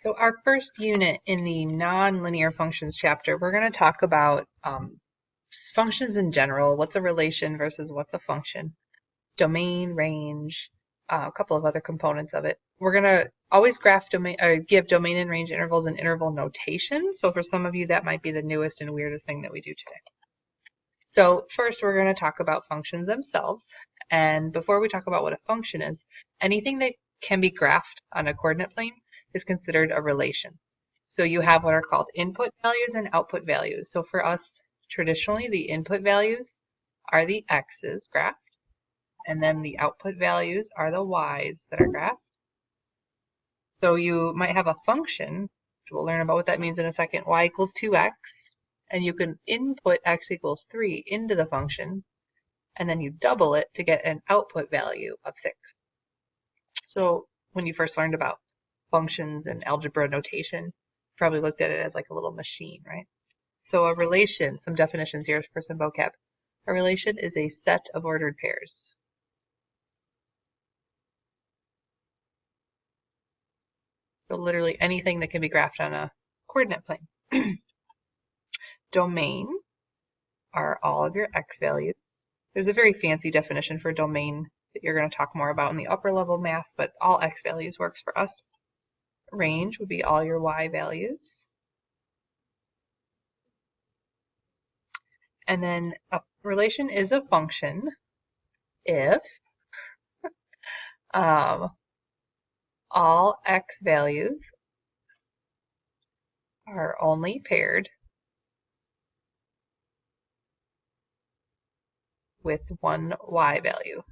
So our first unit in the nonlinear functions chapter, we're going to talk about functions in general. What's a relation versus what's a function? Domain, range, a couple of other components of it. We're going to always graph domain or give domain and range intervals and interval notation. So for some of you, that might be the newest and weirdest thing that we do today. So first, we're going to talk about functions themselves. And before we talk about what a function is, anything that can be graphed on a coordinate plane is considered a relation. So you have what are called input values and output values. So for us, traditionally, the input values are the x's graphed, and then the output values are the y's that are graphed. So you might have a function, which we'll learn about what that means in a second, y equals 2x, and you can input x equals 3 into the function, and then you double it to get an output value of 6. So when you first learned about functions and algebra notation, you probably looked at it as like a little machine, right? So a relation, some definitions here for some vocab. A relation is a set of ordered pairs. So literally anything that can be graphed on a coordinate plane. Domain are all of your x values. There's a very fancy definition for domain that you're going to talk more about in the upper level math, but all x values works for us. Range would be all your y values. And then a relation is a function if all x values are only paired with one y value.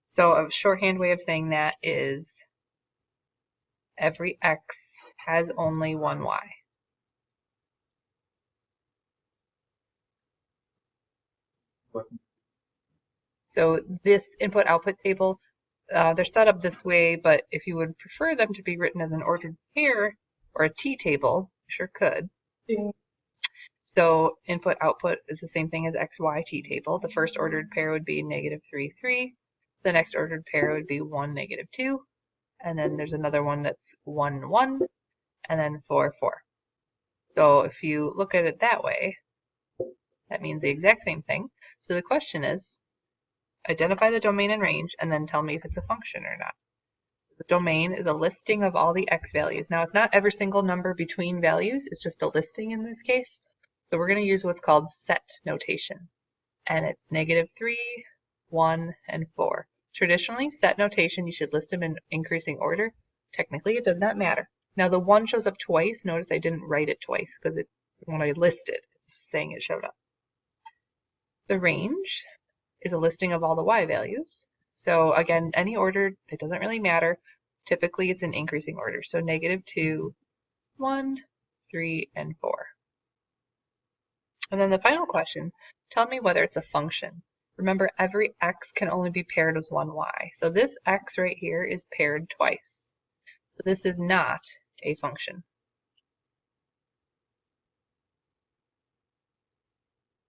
So a shorthand way of saying that is every x has only one y. So this input-output table, they're set up this way, but if you would prefer them to be written as an ordered pair or a t-table, you sure could. So input-output is the same thing as xy t-table. The first ordered pair would be -3, 3. The next ordered pair would be 1, -2. And then there's another one that's 1, 1, and then 4, 4. So if you look at it that way, that means the exact same thing. So the question is, identify the domain and range, and then tell me if it's a function or not. The domain is a listing of all the x values. Now, it's not every single number between values. It's just a listing in this case. So we're going to use what's called set notation. And it's -3, 1, and 4. Traditionally, set notation, you should list them in increasing order. Technically, it does not matter. Now, the 1 shows up twice. Notice I didn't write it twice because when I listed, it's saying it showed up. The range is a listing of all the y values. So again, any order, it doesn't really matter. Typically, it's in increasing order. So -2, 1, 3, and 4. And then the final question, tell me whether it's a function. Remember, every x can only be paired with one y. So this x right here is paired twice. So this is not a function.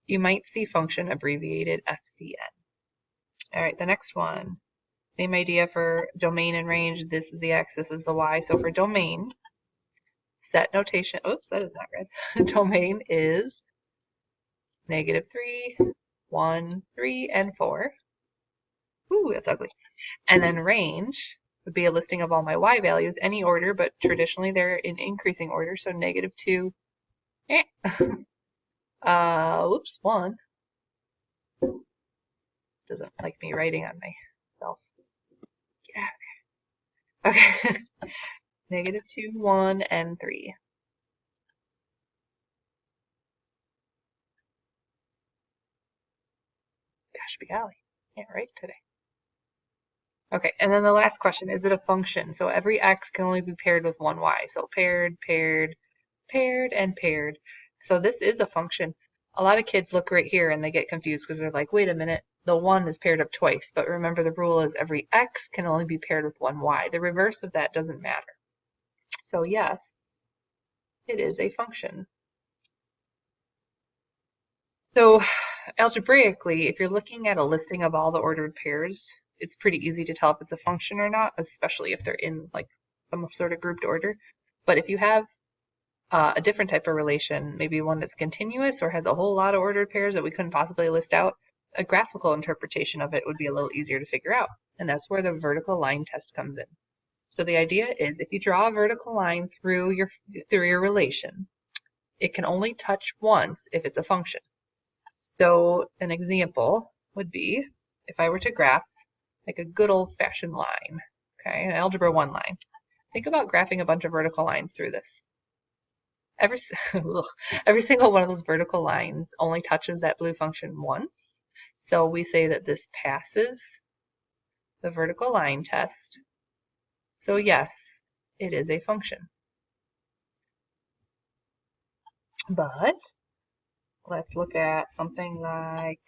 You might see function abbreviated FCN. All right, the next one. Same idea for domain and range. This is the x, this is the y. So for domain, set notation, oops, that is not red. Domain is -3, 1, 3, and 4. Ooh, that's ugly. And then range would be a listing of all my y values, any order, but traditionally they're in increasing order. So -2, whoops, 1. Doesn't like me writing on myself. Get out of there. Okay. -2, 1, and 3. Gosh, be golly. Can't write today. Okay, and then the last question, is it a function? So every x can only be paired with one y. So paired, paired, paired, and paired. So this is a function. A lot of kids look right here and they get confused because they're like, wait a minute, the 1 is paired up twice. But remember, the rule is every x can only be paired with one y. The reverse of that doesn't matter. So yes, it is a function. So algebraically, if you're looking at a listing of all the ordered pairs, it's pretty easy to tell if it's a function or not, especially if they're in like some sort of grouped order. But if you have a different type of relation, maybe one that's continuous or has a whole lot of ordered pairs that we couldn't possibly list out, a graphical interpretation of it would be a little easier to figure out. And that's where the vertical line test comes in. So the idea is if you draw a vertical line through your relation, it can only touch once if it's a function. So an example would be if I were to graph like a good old-fashioned line, okay, an algebra 1 line. Think about graphing a bunch of vertical lines through this. Every single one of those vertical lines only touches that blue function once. So we say that this passes the vertical line test. So yes, it is a function. But let's look at something like,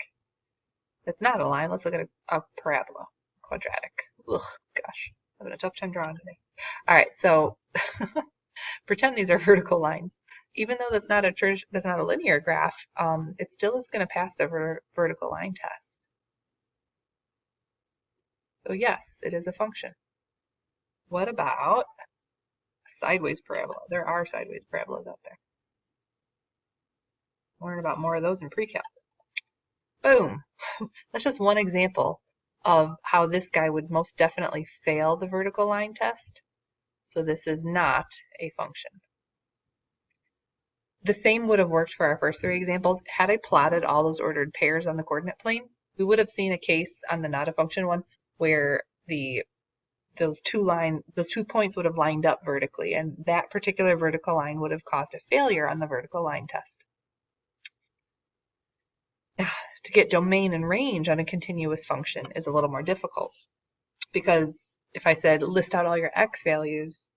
that's not a line, let's look at a parabola, quadratic. Ugh, gosh, I'm having a tough time drawing today. All right, so pretend these are vertical lines. Even though that's not a linear graph, it still is going to pass the vertical line test. So yes, it is a function. What about a sideways parabola? There are sideways parabolas out there. Learn about more of those in pre-calc. Boom! That's just one example of how this guy would most definitely fail the vertical line test. So this is not a function. The same would have worked for our first 3 examples. Had I plotted all those ordered pairs on the coordinate plane, we would have seen a case on the not a function one where those 2 points would have lined up vertically, and that particular vertical line would have caused a failure on the vertical line test. To get domain and range on a continuous function is a little more difficult, because if I said list out all your x values,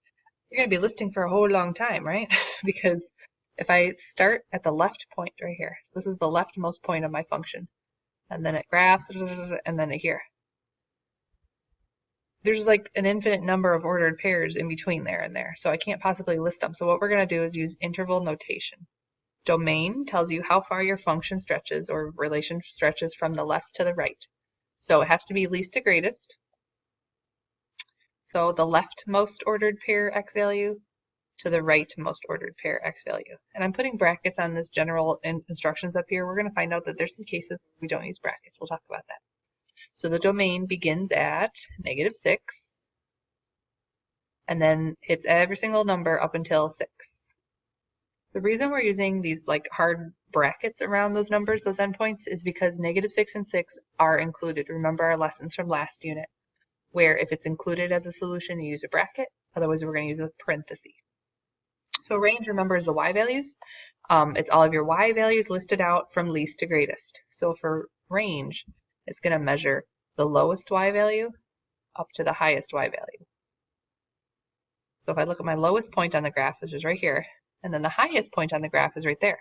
you're going to be listing for a whole long time, right? Because if I start at the left point right here, so this is the leftmost point of my function, and then it graphs, and then here. There's like an infinite number of ordered pairs in between there and there, so I can't possibly list them. So what we're going to do is use interval notation. Domain tells you how far your function stretches or relation stretches from the left to the right. So it has to be least to greatest. So the leftmost ordered pair x value to the rightmost ordered pair x value. And I'm putting brackets on this general instructions up here. We're going to find out that there's some cases where we don't use brackets. We'll talk about that. So the domain begins at -6 and then hits every single number up until 6. The reason we're using these like hard brackets around those numbers, those endpoints, is because -6 and 6 are included. Remember our lessons from last unit, where if it's included as a solution, you use a bracket. Otherwise, we're going to use a parenthesis. So range, remember, is the y values. It's all of your y values listed out from least to greatest. So for range, it's going to measure the lowest y value up to the highest y value. So if I look at my lowest point on the graph, which is right here, and then the highest point on the graph is right there.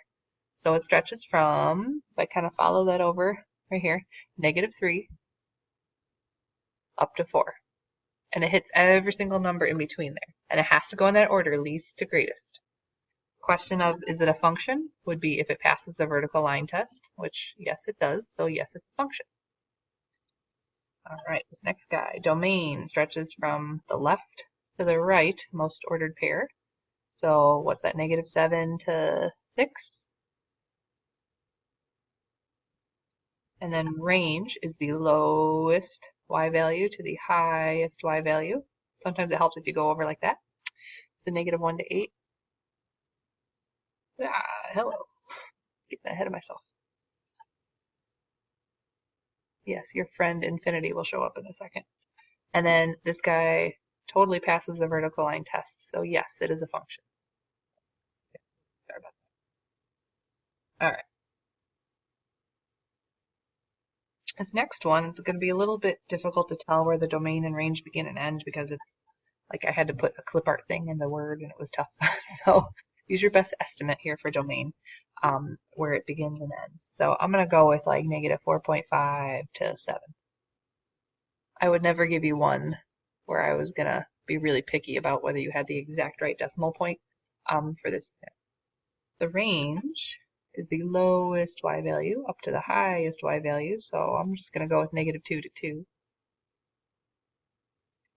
So it stretches from, if I kind of follow that over right here, -3 up to 4. And it hits every single number in between there. And it has to go in that order, least to greatest. Question of, is it a function? Would be if it passes the vertical line test, which yes, it does. So yes, it's a function. All right, this next guy, domain, stretches from the left to the right, most ordered pair. So what's that, -7 to 6? And then range is the lowest y value to the highest y value. Sometimes it helps if you go over like that. So -1 to 8. Hello. Getting ahead of myself. Yes, your friend infinity will show up in a second. And then this guy totally passes the vertical line test. So yes, it is a function. Sorry about that. All right. This next one is going to be a little bit difficult to tell where the domain and range begin and end, because it's like I had to put a clip art thing in the word and it was tough. So use your best estimate here for domain, where it begins and ends. So I'm going to go with like -4.5 to 7. I would never give you one where I was going to be really picky about whether you had the exact right decimal point for this. The range is the lowest y value up to the highest y value, so I'm just going to go with -2 to 2.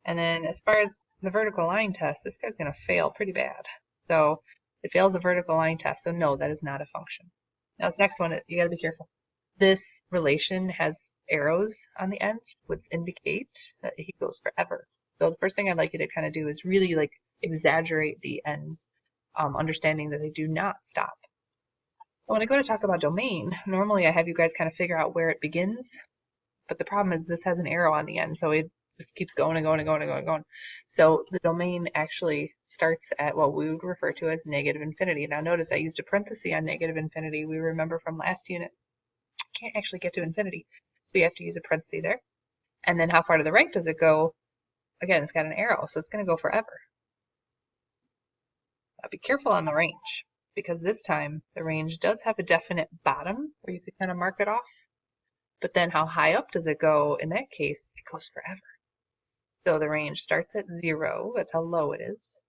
And then as far as the vertical line test, this guy's going to fail pretty bad. So it fails the vertical line test, so no, that is not a function. Now the next one, you got to be careful. This relation has arrows on the end, which indicate that he goes forever. So the first thing I'd like you to kind of do is really like exaggerate the ends, understanding that they do not stop. When I go to talk about domain, normally I have you guys kind of figure out where it begins, but the problem is this has an arrow on the end, so it just keeps going and going and going and going and going. So the domain actually starts at what we would refer to as negative infinity. Now notice I used a parenthesis on negative infinity. We remember from last unit, can't actually get to infinity, so we have to use a parenthesis there. And then how far to the right does it go? Again, it's got an arrow, so it's going to go forever. Now be careful on the range, because this time the range does have a definite bottom where you could kind of mark it off. But then how high up does it go? In that case, it goes forever. So the range starts at 0, that's how low it is,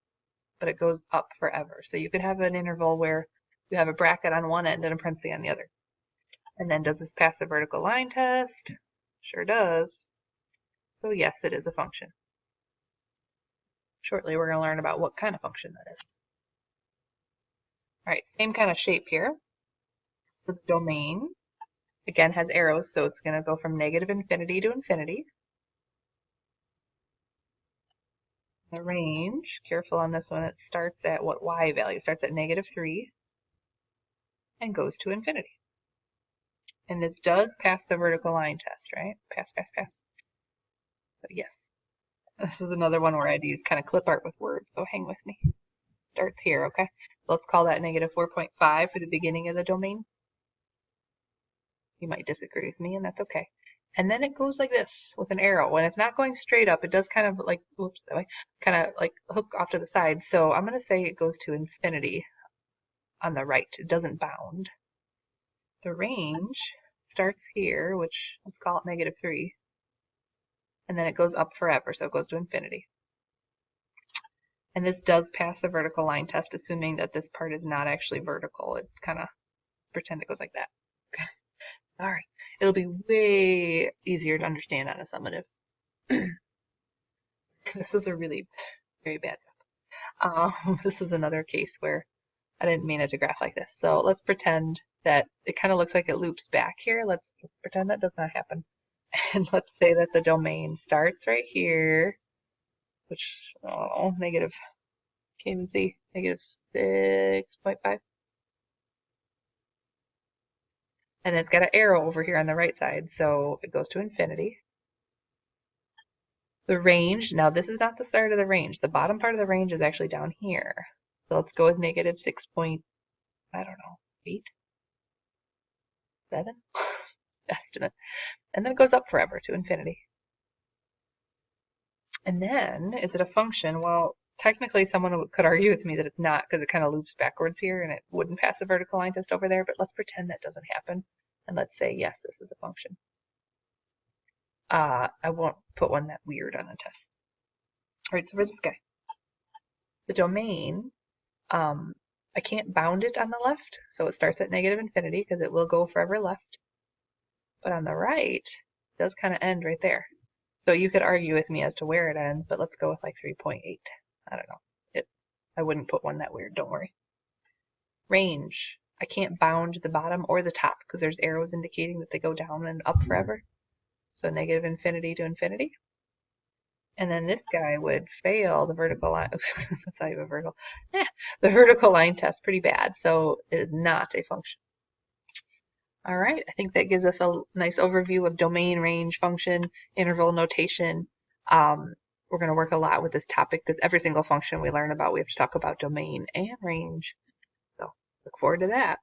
but it goes up forever. So you could have an interval where you have a bracket on one end and a parenthesis on the other. And then does this pass the vertical line test? Sure does. So yes, it is a function. Shortly we're going to learn about what kind of function that is. All right, same kind of shape here. So the domain, again, has arrows, so it's going to go from negative infinity to infinity. The range, careful on this one, it starts at what y value? It starts at -3 and goes to infinity. And this does pass the vertical line test, right? Pass, pass, pass. But yes, this is another one where I'd use kind of clip art with words, so hang with me. Starts here, okay? Let's call that -4.5 for the beginning of the domain. You might disagree with me, and that's okay. And then it goes like this with an arrow. When it's not going straight up, it does kind of like, whoops, that way, kind of like hook off to the side. So I'm going to say it goes to infinity on the right. It doesn't bound. The range starts here, which let's call it -3. And then it goes up forever, so it goes to infinity. And this does pass the vertical line test, assuming that this part is not actually vertical. It kind of pretend it goes like that. Okay. All right. It'll be way easier to understand on a summative. This is a really very bad job. This is another case where I didn't mean it to graph like this. So let's pretend that it kind of looks like it loops back here. Let's pretend that does not happen. And let's say that the domain starts right here, which, oh, negative, can't even see, -6.5. And it's got an arrow over here on the right side, so it goes to infinity. The range, now this is not the start of the range. The bottom part of the range is actually down here. So let's go with -6. I don't know, 8? 7? Estimate. And then it goes up forever to infinity. And then, is it a function? Well, technically someone could argue with me that it's not because it kind of loops backwards here and it wouldn't pass the vertical line test over there, but let's pretend that doesn't happen. And let's say, yes, this is a function. I won't put one that weird on a test. All right, so for this guy, the domain, I can't bound it on the left, so it starts at -infinity because it will go forever left. But on the right, it does kind of end right there. So you could argue with me as to where it ends, but let's go with like 3.8. I don't know. I wouldn't put one that weird, don't worry. Range, I can't bound the bottom or the top because there's arrows indicating that they go down and up forever. So -infinity to infinity. And then this guy would fail the vertical line. That's not even vertical. The vertical line test pretty bad. So it is not a function. All right, I think that gives us a nice overview of domain, range, function, interval notation. We're going to work a lot with this topic because every single function we learn about, we have to talk about domain and range. So look forward to that.